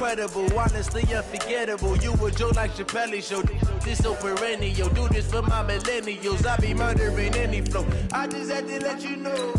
incredible, honestly unforgettable. You a joke like Chappelle Show. This so perennial. Do this for my millennials. I be murdering any flow. I just had to let you know.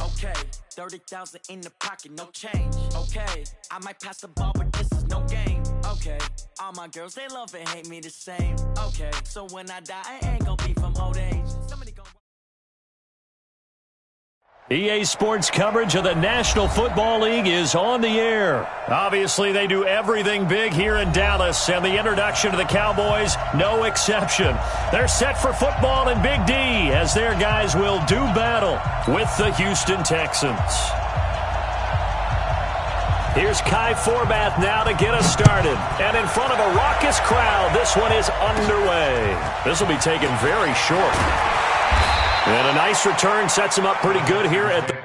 Okay, 30,000 in the pocket, no change. Okay, I might pass the ball, but this is no game. Okay, all my girls, they love and hate me the same. Okay, so when I die, I ain't gonna be from old age. Somebody gonna... EA Sports coverage of the National Football League is on the air. Obviously, they do everything big here in Dallas, and the introduction to the Cowboys, no exception. They're set for football in Big D as their guys will do battle with the Houston Texans. Here's Kai Forbath now to get us started. And in front of a raucous crowd, this one is underway. This will be taken very short. And a nice return sets him up pretty good here at the...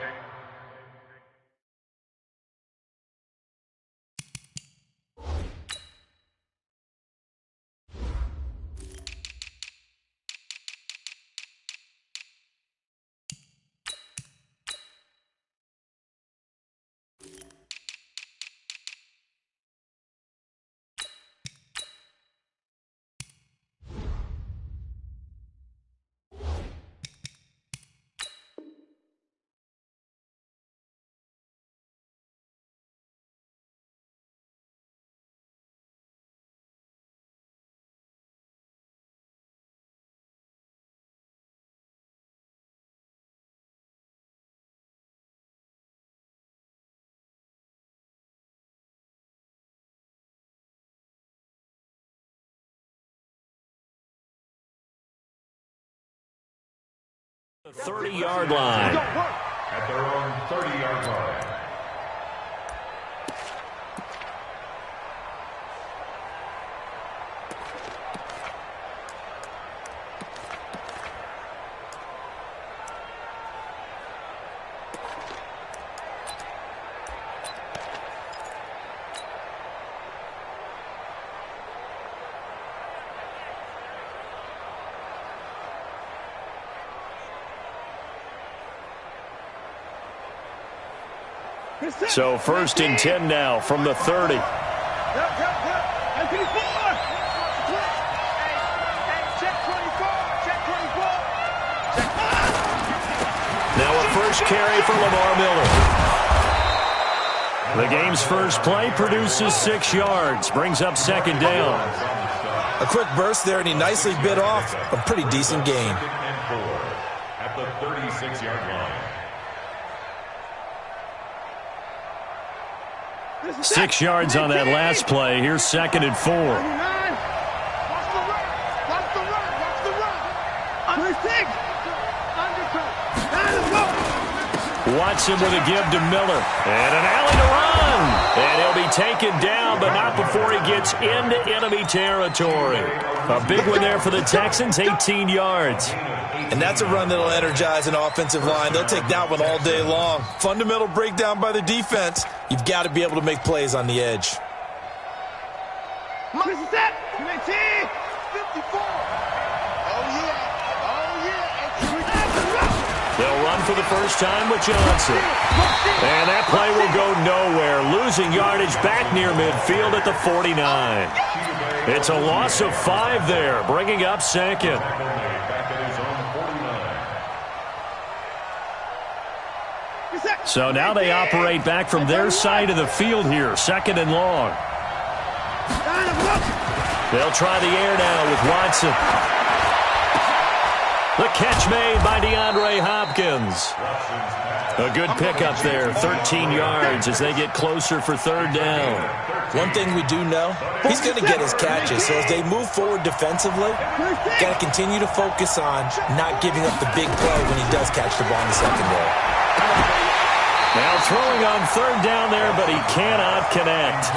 The 30-yard line. At their own 30-yard line. So 1st and 10 now from the 30. Now a first carry for Lamar Miller. The game's first play produces 6 yards, brings up 2nd down. A quick burst there, and he nicely bit off a pretty decent gain. At the 36-yard line. 6 yards on that last play. Here's 2nd and 4. Watch the run. Watson with a give to Miller. And an alley to run. And he'll be taken down, but not before he gets into enemy territory. A big one there for the Texans, 18 yards. And that's a run that'll energize an offensive line. They'll take that one all day long. Fundamental breakdown by the defense. You've got to be able to make plays on the edge. They'll run for the first time with Johnson. And that play will go nowhere, losing yardage back near midfield at the 49. It's a loss of 5 there, bringing up 2nd. So now they operate back from their side of the field here, 2nd and long. They'll try the air now with Watson. The catch made by DeAndre Hopkins. A good pickup there, 13 yards as they get closer for third down. One thing we do know, he's going to get his catches. So as they move forward defensively, got to continue to focus on not giving up the big play when he does catch the ball in the secondary. Now throwing on third down there, but he cannot connect.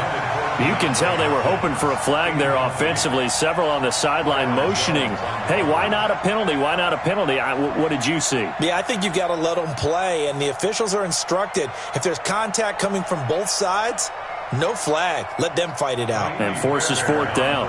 You can tell they were hoping for a flag there offensively. Several on the sideline motioning, hey, why not a penalty? Why not a penalty? What did you see? Yeah, I think you've got to let them play, and the officials are instructed, if there's contact coming from both sides, no flag. Let them fight it out. And forces fourth down.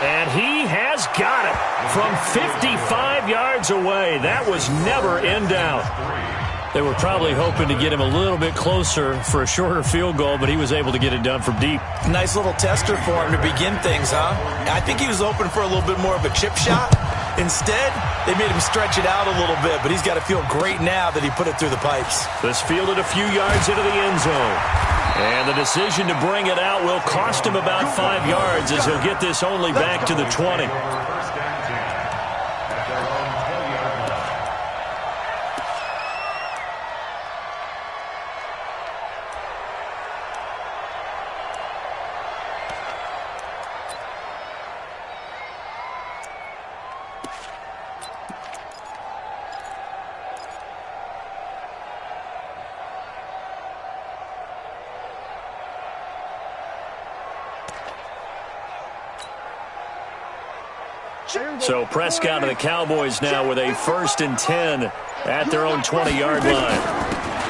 And he has got it from 55 yards away. That was never in doubt. They were probably hoping to get him a little bit closer for a shorter field goal, but he was able to get it done from deep. Nice little tester for him to begin things, huh? I think he was open for a little bit more of a chip shot. Instead, they made him stretch it out a little bit, but he's got to feel great now that he put it through the pipes. This fielded a few yards into the end zone. And the decision to bring it out will cost him about 5 yards as he'll get this only back to the 20. So Prescott and the Cowboys now with a 1st and 10 at their own 20-yard line.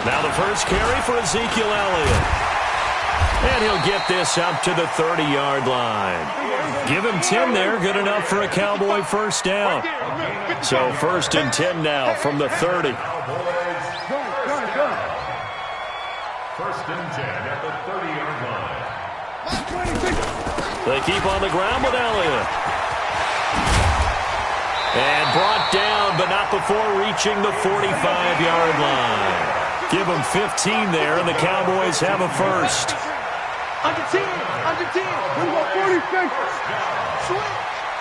Now the first carry for Ezekiel Elliott. And he'll get this up to the 30-yard line. Give him 10 there, good enough for a Cowboy first down. So 1st and 10 now from the 30. 1st and 10 at the 30-yard line. They keep on the ground with Elliott. And brought down, but not before reaching the 45-yard line. Give them 15 there, and the Cowboys have a first. Under 10, under 10. We want 46. Sweet.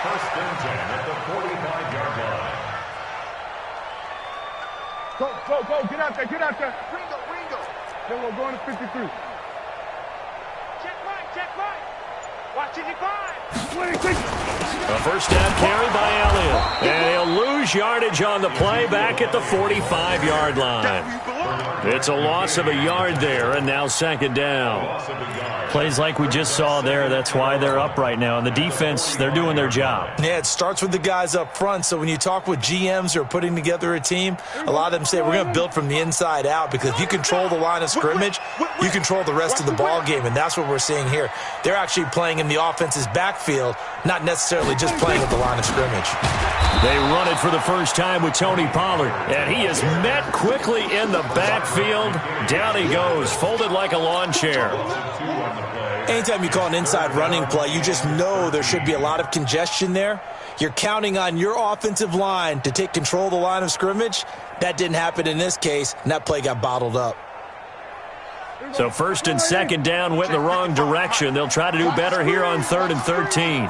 1st and 10 at the 45-yard line. Go, get out there. Ringo. Then we'll go into 53. Check right. Watch it, 26. A first down carry by Elliott. And he'll lose yardage on the play back at the 45-yard line. It's a loss of a yard there, and now 2nd down. Plays like we just saw there, that's why they're up right now. And the defense, they're doing their job. Yeah, it starts with the guys up front. So when you talk with GMs who are putting together a team, a lot of them say we're going to build from the inside out, because if you control the line of scrimmage, you control the rest of the ball game, and that's what we're seeing here. They're actually playing in the offense's backfield, not necessarily just playing at the line of scrimmage. They run it for the first time with Tony Pollard, and he is met quickly in the backfield. Down he goes, folded like a lawn chair. Anytime you call an inside running play, you just know there should be a lot of congestion there. You're counting on your offensive line to take control of the line of scrimmage. That didn't happen in this case, and that play got bottled up. So 1st and 2nd down went in the wrong direction. They'll try to do better here on 3rd and 13.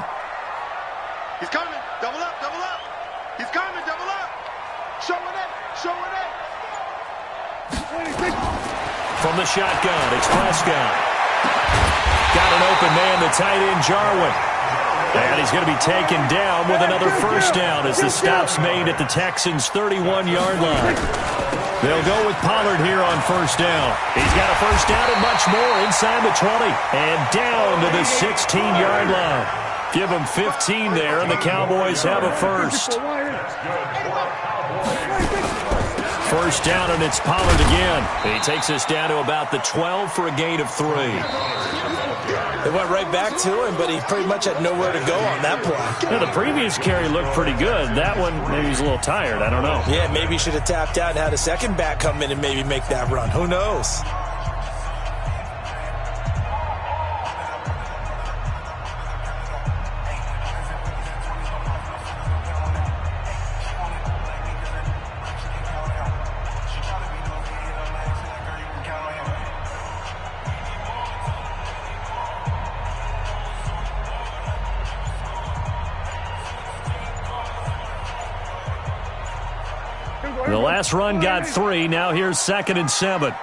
He's coming. Double up. He's coming. Double up. Showing it. From the shotgun, it's Prescott. Got an open man, the tight end, Jarwin. And he's going to be taken down with another first down as the stop's made at the Texans' 31-yard line. They'll go with Pollard here on first down. He's got a first down and much more inside the 20 and down to the 16-yard line. Give them 15 there, and the Cowboys have a first. First down, and it's Pollard again. He takes us down to about the 12 for a gain of 3. They went right back to him, but he pretty much had nowhere to go on that play. Yeah, the previous carry looked pretty good. That one, maybe he's a little tired. I don't know. Yeah, maybe he should have tapped out and had a second back come in and maybe make that run. Who knows? The last run got 3. Now here's 2nd and 7.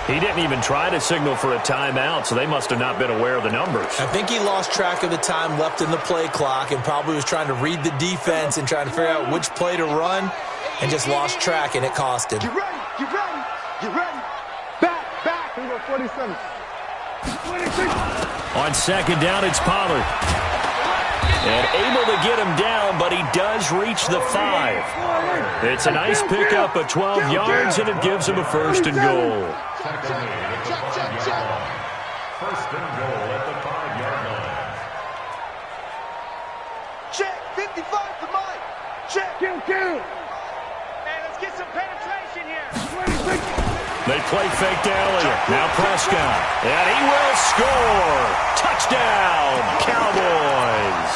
He didn't even try to signal for a timeout, so they must have not been aware of the numbers. I think he lost track of the time left in the play clock and probably was trying to read the defense and trying to figure out which play to run and just lost track, and it cost him. Get ready, get ready, get ready. Back. Here we go, 47. 26. On 2nd down, it's Pollard. And able to get him down, but he does reach the 5. It's a nice pickup of 12 yards, and it gives him a 1st and goal. First and goal at the 5-yard line. Check, 55 for Mike. Check. Kill. Hey, let's get some penetration here. 26. They play fake to Elliott. Now Prescott. And he will score. Touchdown, Cowboys.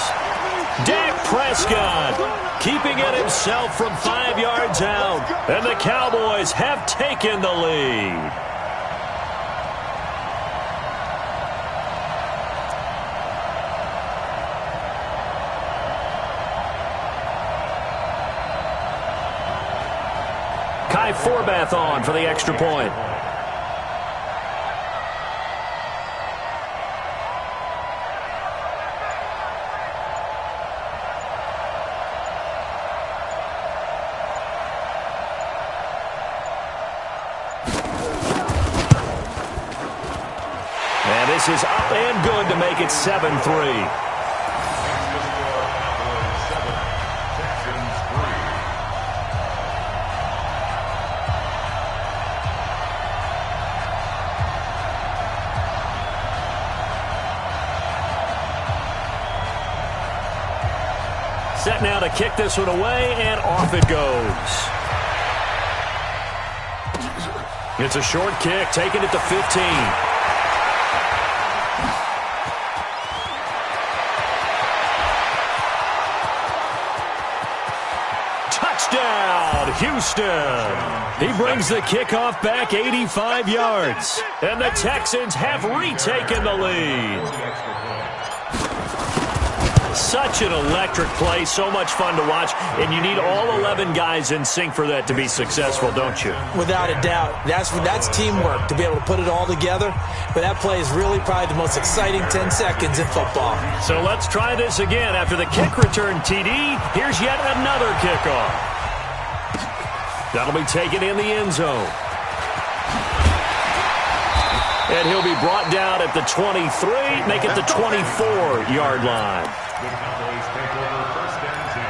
Dak Prescott keeping it himself from 5 yards out. And the Cowboys have taken the lead. Kai Forbath on for the extra point. And this is up and good to make it 7-3. Set now to kick this one away, and off it goes. It's a short kick, taking it to 15. Touchdown, Houston. He brings the kickoff back 85 yards, and the Texans have retaken the lead. Such an electric play, so much fun to watch, and you need all 11 guys in sync for that to be successful, don't you? Without a doubt. That's teamwork to be able to put it all together, but that play is really probably the most exciting 10 seconds in football. So let's try this again. After the kick return TD, here's yet another kickoff. That'll be taken in the end zone. And he'll be brought down at the 23, make it the 24-yard line. The Cowboys take over 1st and 10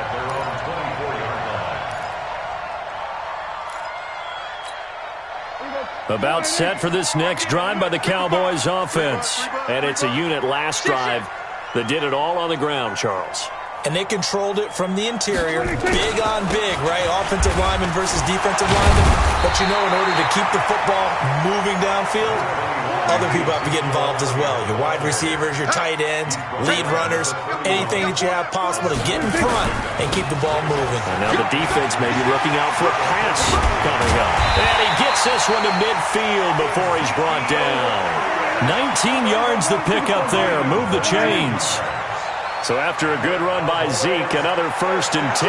at their own 24-yard line. About set for this next drive by the Cowboys offense. And it's a unit last drive that did it all on the ground, Charles. And they controlled it from the interior, big on big, right? Offensive lineman versus defensive lineman. But you know, in order to keep the football moving downfield, other people have to get involved as well. Your wide receivers, your tight ends, lead runners, anything that you have possible to get in front and keep the ball moving. And now the defense may be looking out for a pass coming up. And he gets this one to midfield before he's brought down. 19 yards to pick up there. Move the chains. So after a good run by Zeke, another 1st and 10.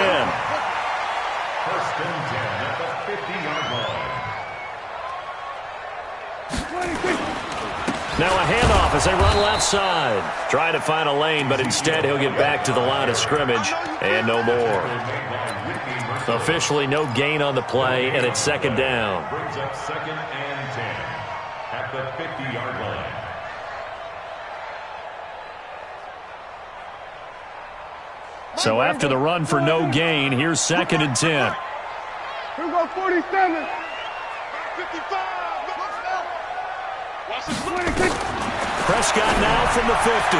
1st and 10 at the 50-yard line. Now a handoff as they run left side. Trying to find a lane, but instead he'll get back to the line of scrimmage and no more. Officially no gain on the play, and it's 2nd down. Brings up 2nd and 10 at the 50-yard line. So after the run for no gain, here's 2nd and 10. Here we go, 47. 55. Prescott now from the 50.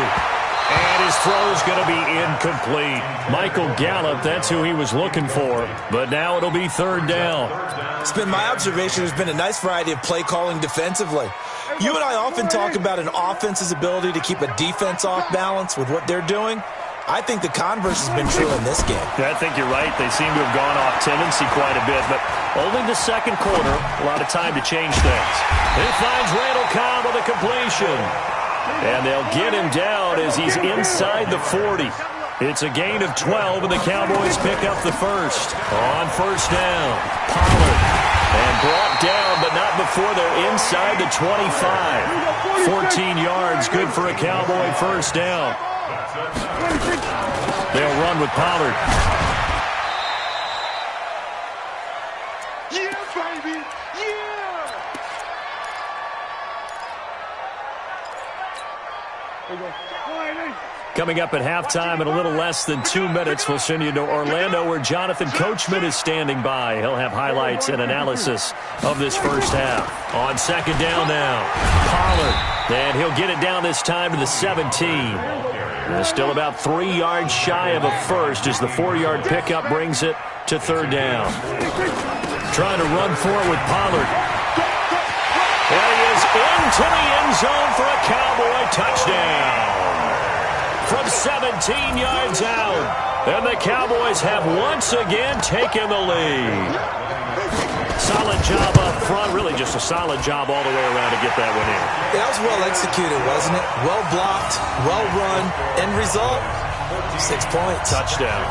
And his throw's going to be incomplete. Michael Gallup, that's who he was looking for. But now it'll be 3rd down. It's been my observation there's been a nice variety of play calling defensively. You and I often talk about an offense's ability to keep a defense off balance with what they're doing. I think the converse has been true in this game. Yeah, I think you're right. They seem to have gone off tendency quite a bit, but only the 2nd quarter, a lot of time to change things. He finds Randall Cobb with a completion. And they'll get him down as he's inside the 40. It's a gain of 12, and the Cowboys pick up the first. On first down, Pollard. And brought down, but not before they're inside the 25. 14 yards, good for a Cowboy first down. They'll run with Pollard. Yeah, baby! Yeah! There you go. Coming up at halftime in a little less than 2 minutes, we'll send you to Orlando where Jonathan Coachman is standing by. He'll have highlights and analysis of this first half. On second down now, Pollard. And he'll get it down this time to the 17. And still about 3 yards shy of a first as the 4-yard pickup brings it to third down. Trying to run for it with Pollard. And he is into the end zone for a Cowboy touchdown. From 17 yards out. And the Cowboys have once again taken the lead. Solid job up front. Really just a solid job all the way around to get that one in. That was well executed, wasn't it? Well blocked, well run. End result, 6 points. Touchdown.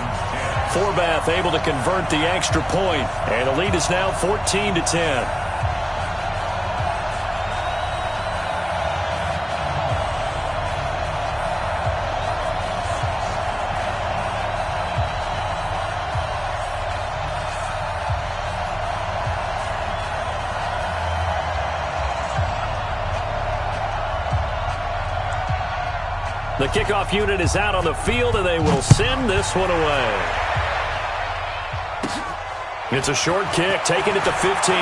Forbath able to convert the extra point. And the lead is now 14-10. The kickoff unit is out on the field, and they will send this one away. It's a short kick, taking it to 15.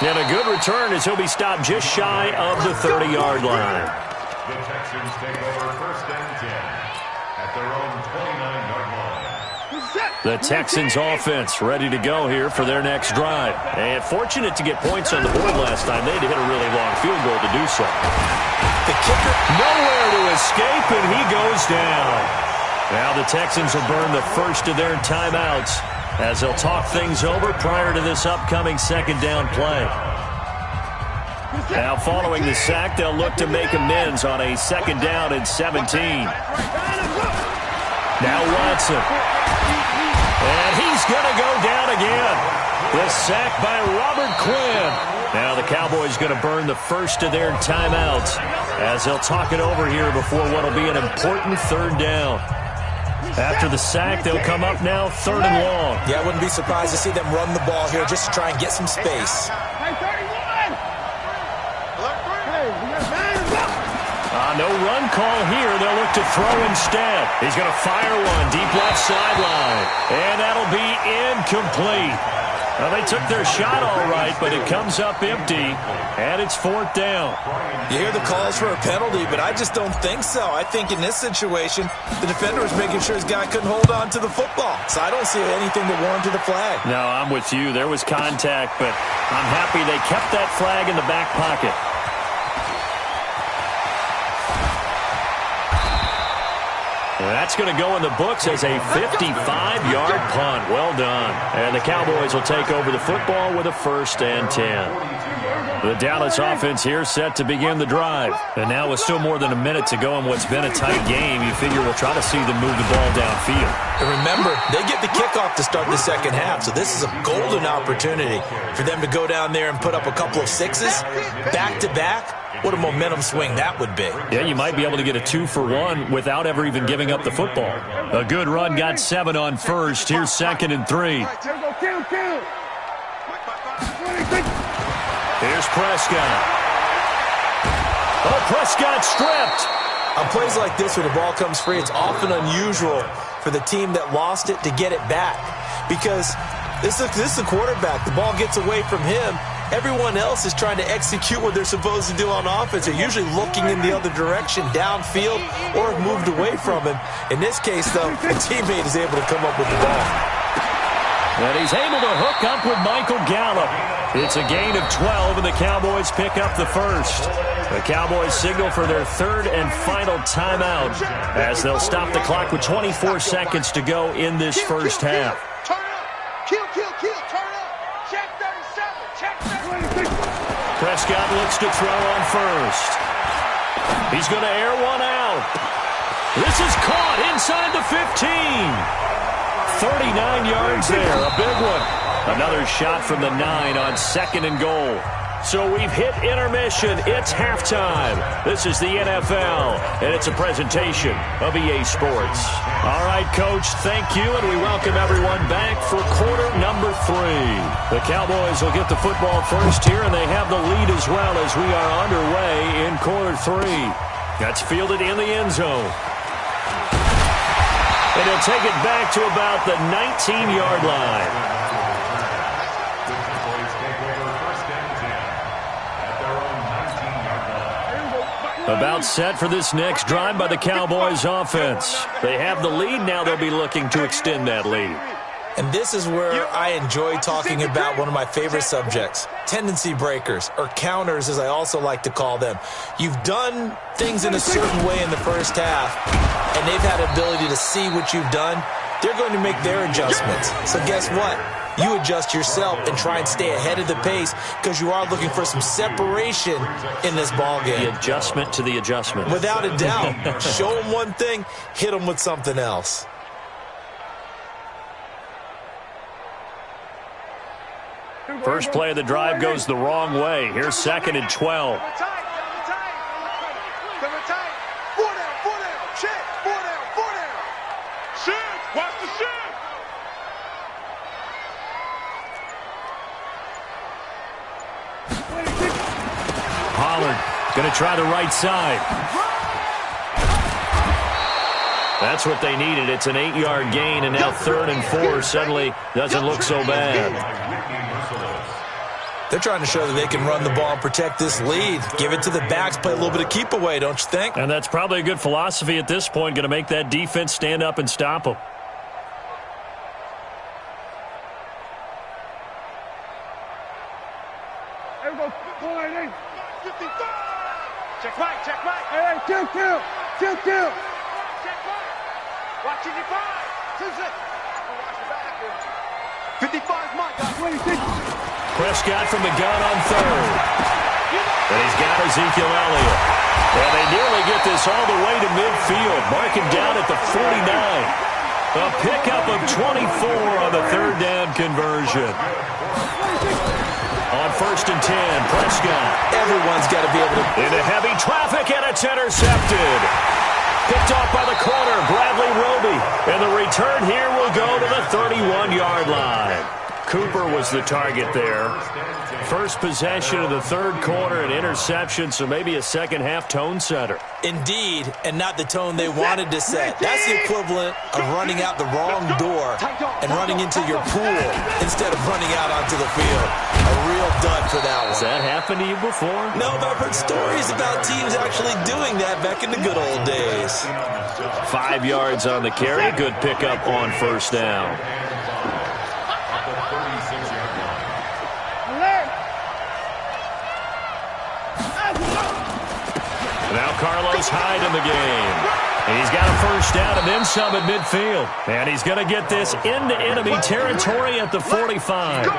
And a good return as he'll be stopped just shy of the 30-yard line. The Texans take over first and 10 at their own 29-yard line. The Texans offense ready to go here for their next drive. And fortunate to get points on the board last time. They had to hit a really long field goal to do so. The kicker nowhere to escape, and he goes down. Now the Texans will burn the first of their timeouts as they'll talk things over prior to this upcoming second down play. Now following the sack, they'll look to make amends on a second down and 17. Now Watson. And he's going to go down again. The sack by Robert Quinn. Now the Cowboys going to burn the first of their timeouts as they'll talk it over here before what will be an important third down. After the sack, they'll come up now third and long. Yeah, I wouldn't be surprised to see them run the ball here just to try and get some space. No run call here. They'll look to throw instead. He's going to fire one deep left sideline. And that'll be incomplete. Well, they took their shot all right, but it comes up empty, and it's fourth down. You hear the calls for a penalty, but I just don't think so. I think in this situation, the defender was making sure his guy couldn't hold on to the football. So I don't see anything that warranted a flag. No, I'm with you. There was contact, but I'm happy they kept that flag in the back pocket. That's going to go in the books as a 55-yard punt. Well done. And the Cowboys will take over the football with a first and 10. The Dallas offense here set to begin the drive. And now with still more than a minute to go in what's been a tight game, you figure we'll try to see them move the ball downfield. And remember, they get the kickoff to start the second half, so this is a golden opportunity for them to go down there and put up a couple of sixes back-to-back. What a momentum swing that would be. Yeah, you might be able to get a 2-for-1 without ever even giving up the football. A good run got 7 on first. Here's second and 3. Here's Prescott. Oh, Prescott stripped. On plays like this where the ball comes free, it's often unusual for the team that lost it to get it back. Because this is the quarterback. The ball gets away from him. Everyone else is trying to execute what they're supposed to do on offense. They're usually looking in the other direction, downfield, or have moved away from him. In this case, though, the teammate is able to come up with the ball. And he's able to hook up with Michael Gallup. It's a gain of 12, and the Cowboys pick up the first. The Cowboys signal for their third and final timeout as they'll stop the clock with 24 seconds to go in this first half. Turn up. Kill, turn up. Check 37. Prescott looks to throw on first. He's going to air one out. This is caught inside the 15. 39 yards there, a big one. Another shot from the 9 on 2nd and goal. So we've hit intermission. It's halftime. This is the NFL, and it's a presentation of EA Sports. All right, Coach, thank you, and we welcome everyone back for quarter number 3. The Cowboys will get the football first here, and they have the lead as well as we are underway in quarter 3. That's fielded in the end zone. And he'll take it back to about the 19-yard line. About set for this next drive by the Cowboys offense. They have the lead. Now they'll be looking to extend that lead. And this is where I enjoy talking about one of my favorite subjects, tendency breakers, or counters as I also like to call them. You've done things in a certain way in the first half, and they've had ability to see what you've done. They're going to make their adjustments. So guess what? You adjust yourself and try and stay ahead of the pace because you are looking for some separation in this ball game. The adjustment to the adjustment. Without a doubt. Show them one thing, hit them with something else. First play of the drive goes the wrong way. Here's 2nd and 12. Pollard going to try the right side. That's what they needed. It's an 8-yard gain, and now 3rd and 4 suddenly doesn't look so bad. They're trying to show that they can run the ball and protect this lead. Give it to the backs, play a little bit of keep away, don't you think? And that's probably a good philosophy at this point, going to make that defense stand up and stop them. Check right, check right. Hey, kill. Check right. Watch your 5. 2-6. Watch the back. 55's Mike. 26. Prescott from the gun on 3rd. And he's got Ezekiel Elliott. And they nearly get this all the way to midfield. Mark him down at the 49. A pickup of 24 on the 3rd down conversion. On 1st and 10, Prescott. Everyone's got to be able to... Into heavy traffic, and it's intercepted. Picked off by the corner, Bradley Roby. And the return here will go to the 31-yard line. Cooper was the target there. First possession of the 3rd quarter, an interception, so maybe a second-half tone setter. Indeed, and not the tone they wanted to set. That's the equivalent of running out the wrong door and running into your pool instead of running out onto the field. A real dud for that one. Has that happened to you before? No, but I've heard stories about teams actually doing that back in the good old days. 5 yards on the carry. Good pickup on 1st down. Now Carlos Hyde in the game. And he's got a 1st down and then some at midfield. And he's going to get this into enemy territory at the 45.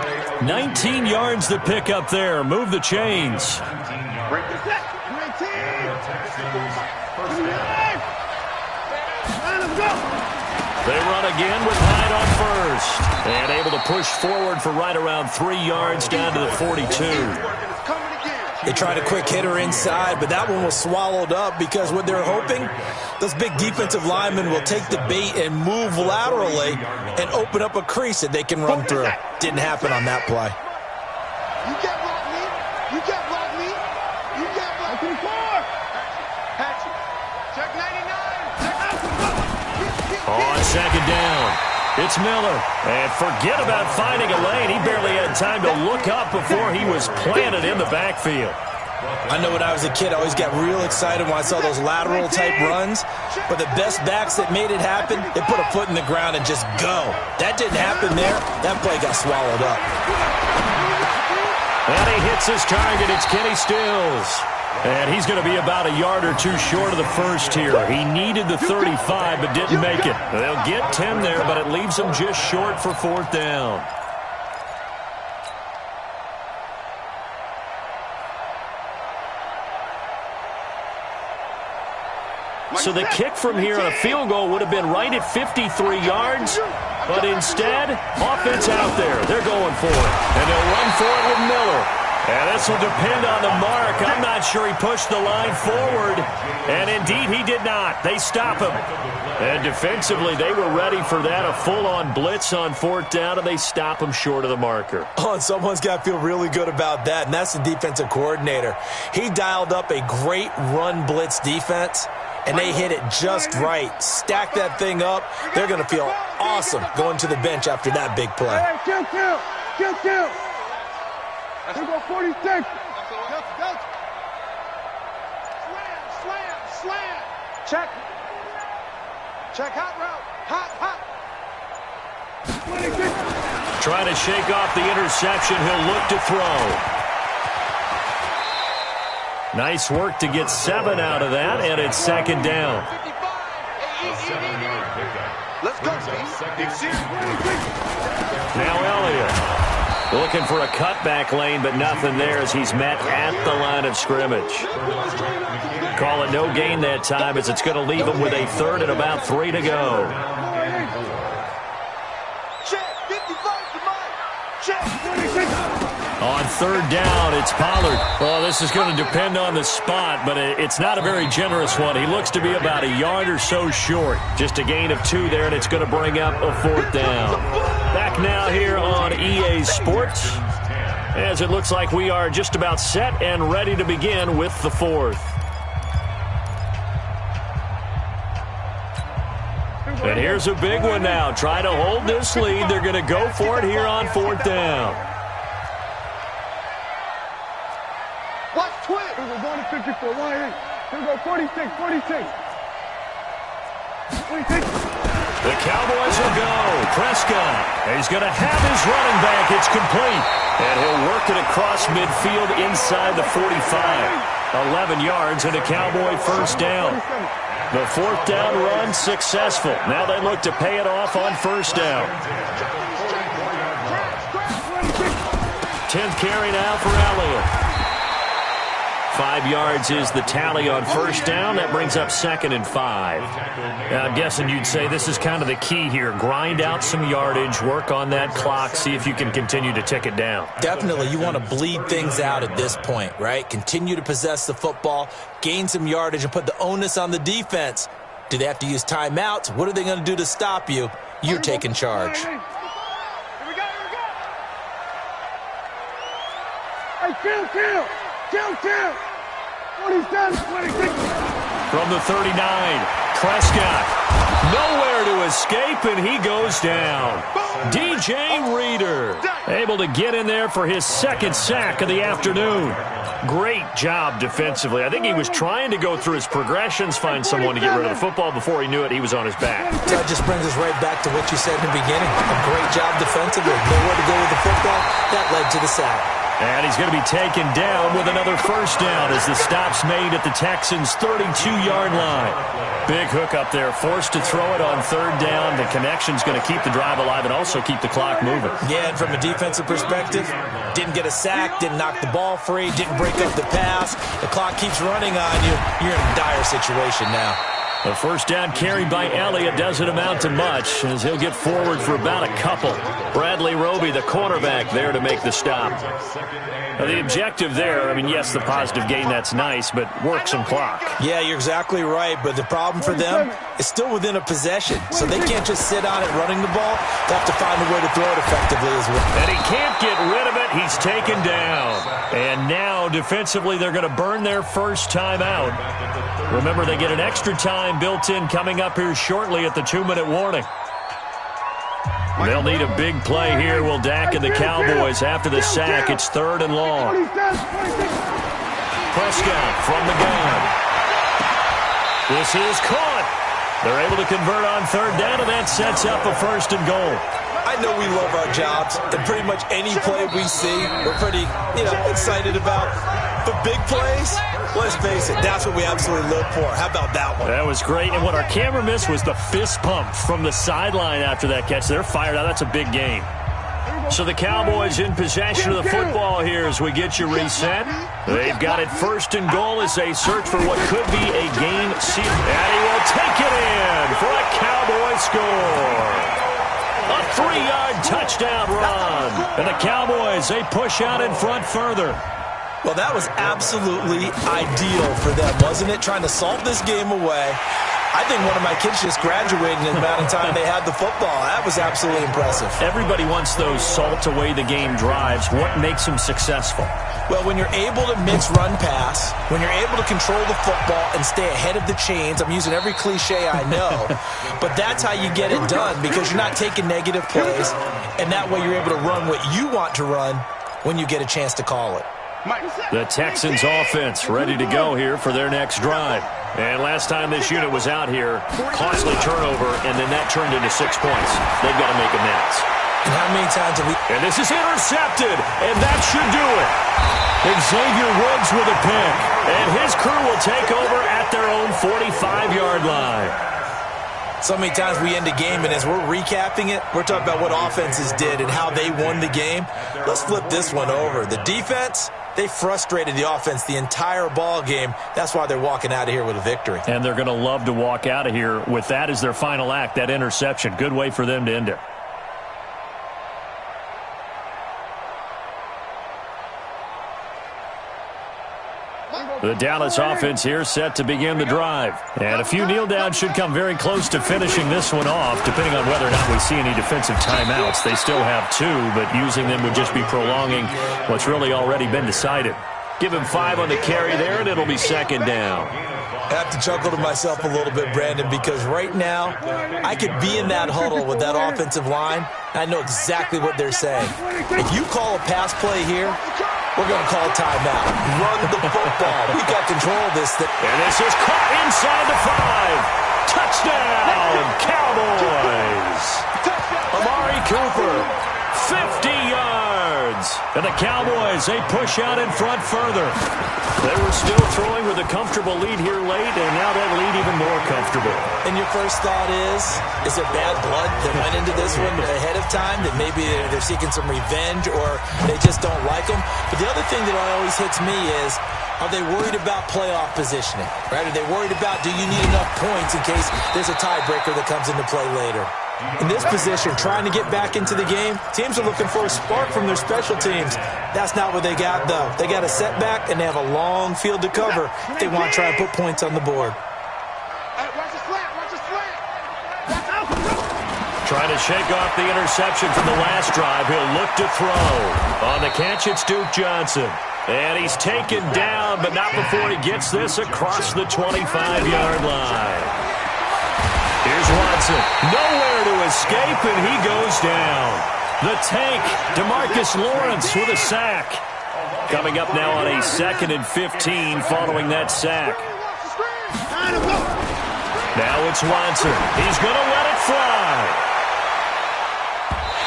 19 yards to pick up there. Move the chains. They run again with Hyde on 1st. And able to push forward for right around 3 yards down to the 42. They tried a quick hitter inside, but that one was swallowed up because what they're hoping, those big defensive linemen will take the bait and move laterally and open up a crease that they can run through. Didn't happen on that play. You can't block me. You can't block me. You can't block me. Hatch. Check 99. On 2nd down, it's Miller. And forget about finding a lane. He barely had time to look up before he was planted in the backfield. I know when I was a kid, I always got real excited when I saw those lateral-type runs. But the best backs that made it happen, they put a foot in the ground and just go. That didn't happen there. That play got swallowed up. And he hits his target. It's Kenny Stills. And he's going to be about a yard or 2 short of the 1st here. He needed the 35, but didn't make it. They'll get 10 there, but it leaves them just short for 4th down. So the kick from here on a field goal would have been right at 53 yards. But instead, offense out there. They're going for it. And they'll run for it with Miller. And this will depend on the mark. I'm not sure he pushed the line forward. And indeed, he did not. They stop him. And defensively, they were ready for that. A full-on blitz on 4th down, and they stop him short of the marker. Oh, and someone's got to feel really good about that, and that's the defensive coordinator. He dialed up a great run blitz defense, and they hit it just right. Stack that thing up. They're going to feel awesome going to the bench after that big play. Hey, kill. Here go 46. Slam. Check. Hot route. Hot. 26. Trying to shake off the interception. He'll look to throw. Nice work to get 7 out of that, and it's 2nd down. Let's go, Now Elliott looking for a cutback lane, but nothing there as he's met at the line of scrimmage. Call it no gain that time as it's going to leave him with a 3rd and about 3 to go. On 3rd down, it's Pollard. Well, this is going to depend on the spot, but it's not a very generous one. He looks to be about a yard or so short. Just a gain of 2 there, and it's going to bring up a 4th down. Back now here on EA Sports, as it looks like we are just about set and ready to begin with the 4th. And here's a big one now. Try to hold this lead. They're going to go for it here on 4th down. Watch twin. Here we go, going to 54. Here we go, 46. The Cowboys will go. Prescott. He's going to have his running back. It's complete. And he'll work it across midfield inside the 45. 11 yards and a Cowboy 1st down. The 4th down run successful. Now they look to pay it off on 1st down. 10th carry now for Elliott. 5 yards is the tally on 1st down. That brings up 2nd and 5. I'm guessing you'd say this is kind of the key here. Grind out some yardage, work on that clock, see if you can continue to tick it down. Definitely. You want to bleed things out at this point, right? Continue to possess the football, gain some yardage, and put the onus on the defense. Do they have to use timeouts? What are they going to do to stop you? You're taking charge. Here we go. Hey, kill. 27, 26. From the 39, Prescott. Nowhere to escape, and he goes down. DJ Reader able to get in there for his 2nd sack of the afternoon. Great job defensively. I think he was trying to go through his progressions, find someone to get rid of the football. Before he knew it, he was on his back. That just brings us right back to what you said in the beginning. A great job defensively. Nowhere to go with the football. That led to the sack. And he's going to be taken down with another 1st down as the stop's made at the Texans' 32-yard line. Big hook up there, forced to throw it on 3rd down. The connection's going to keep the drive alive and also keep the clock moving. Yeah, and from a defensive perspective, didn't get a sack, didn't knock the ball free, didn't break up the pass. The clock keeps running on you. You're in a dire situation now. The 1st down carried by Elliott doesn't amount to much as he'll get forward for about a couple. Bradley Roby, the cornerback, there to make the stop. Now, the objective there, I mean, yes, the positive gain, that's nice, but work some clock. Yeah, you're exactly right, but the problem for them is still within a possession, so they can't just sit on it running the ball. They have to find a way to throw it effectively as well. And he can't get rid of it. He's taken down. And now, defensively, they're going to burn their 1st time out. Remember, they get an extra time built in coming up here shortly at the 2-minute warning. They'll need a big play here. Will Dak and the Cowboys after the sack. It's 3rd and long. Prescott from the gun. This is caught. They're able to convert on 3rd down, and that sets up a 1st and goal. I know we love our jobs, and pretty much any play we see, we're pretty, excited about. But big plays, let's face it, that's what we absolutely live for. How about that one? That was great, and what our camera missed was the fist pump from the sideline after that catch. They're fired out. That's a big game. So the Cowboys in possession of the football here as we get you reset. They've got it first and goal as they search for what could be a game season. And he will take it in for a Cowboy score. A 3-yard touchdown run. And the Cowboys, they push out in front further. Well, that was absolutely ideal for them, wasn't it? Trying to salt this game away. I think one of my kids just graduated in the amount of time they had the football. That was absolutely impressive. Everybody wants those salt-away-the-game drives. What makes them successful? Well, when you're able to mix run-pass, when you're able to control the football and stay ahead of the chains, I'm using every cliche I know, but that's how you get it done because you're not taking negative plays, and that way you're able to run what you want to run when you get a chance to call it. The Texans offense ready to go here for their next drive. And last time this unit was out here, costly turnover, and then that turned into 6 points. They've got to make amends. And how many times have we... And this is intercepted, and that should do it. Xavier Woods with a pick, and his crew will take over at their own 45-yard line. So many times we end a game, and as we're recapping it, we're talking about what offenses did and how they won the game. Let's flip this one over. The defense, they frustrated the offense the entire ball game. That's why they're walking out of here with a victory. And they're going to love to walk out of here with that as their final act, that interception. Good way for them to end it. The Dallas offense here set to begin the drive. And a few kneel downs should come very close to finishing this one off, depending on whether or not we see any defensive timeouts. They still have 2, but using them would just be prolonging what's really already been decided. Give him 5 on the carry there, and it'll be second down. I have to chuckle to myself a little bit, Brandon, because right now I could be in that huddle with that offensive line, and I know exactly what they're saying. If you call a pass play here, we're going to call timeout. Run the football. We got control of this thing. And this is caught inside the 5. Touchdown, Cowboys. Amari Cooper, 50 yards. And the Cowboys, they push out in front further. They were still throwing with a comfortable lead here late, and now that lead even more comfortable. And your first thought is there bad blood that went into this one ahead of time, that maybe they're seeking some revenge or they just don't like them? But the other thing that always hits me is, are they worried about playoff positioning? Right? Are they worried about, do you need enough points in case there's a tiebreaker that comes into play later? In this position, trying to get back into the game, teams are looking for a spark from their special teams. That's not what they got, though. They got a setback, and they have a long field to cover if they want to try and put points on the board. Trying to shake off the interception from the last drive. He'll look to throw. On the catch, it's Duke Johnson. And he's taken down, but not before he gets this across the 25-yard line. Here's Watson. Nowhere to escape, and he goes down. The tank, DeMarcus Lawrence with a sack. Coming up now on a 2nd and 15 following that sack. Now it's Watson. He's going to let it fly.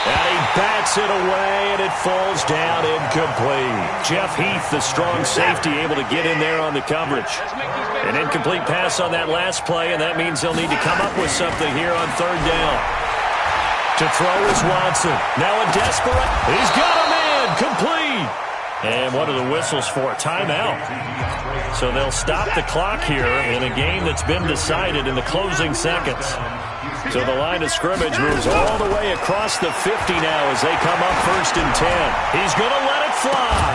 And he bats it away, and it falls down incomplete. Jeff Heath, the strong safety, able to get in there on the coverage. An incomplete pass on that last play, and that means he'll need to come up with something here on 3rd down. To throw is Watson. Now a desperate. He's got a man. Complete. And what are the whistles for? Timeout. So they'll stop the clock here in a game that's been decided in the closing seconds. So the line of scrimmage moves all the way across the 50 now as they come up 1st and 10. He's going to let it fly.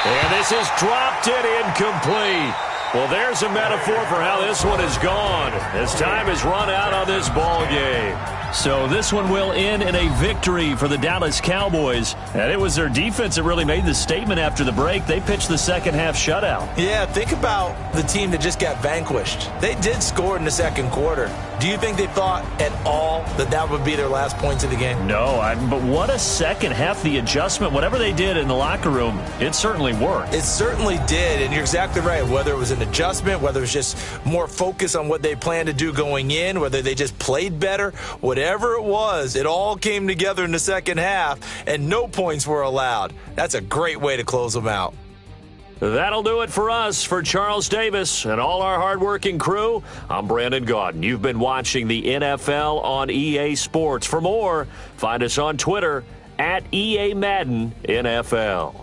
And this is dropped it incomplete. Well, there's a metaphor for how this one is gone as time has run out on this ball game. So this one will end in a victory for the Dallas Cowboys. And it was their defense that really made the statement after the break. They pitched the second half shutout. Yeah, think about the team that just got vanquished. They did score in the 2nd quarter. Do you think they thought at all that that would be their last points of the game? No, but what a second half. The adjustment, whatever they did in the locker room, it certainly worked. It certainly did, and you're exactly right. Whether it was an adjustment, whether it was just more focus on what they planned to do going in, whether they just played better, whatever it was, it all came together in the second half, and no points were allowed. That's a great way to close them out. That'll do it for us. For Charles Davis and all our hardworking crew, I'm Brandon Gaudin. You've been watching the NFL on EA Sports. For more, find us on Twitter at EA Madden NFL.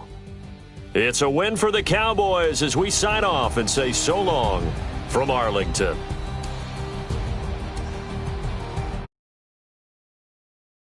It's a win for the Cowboys as we sign off and say so long from Arlington.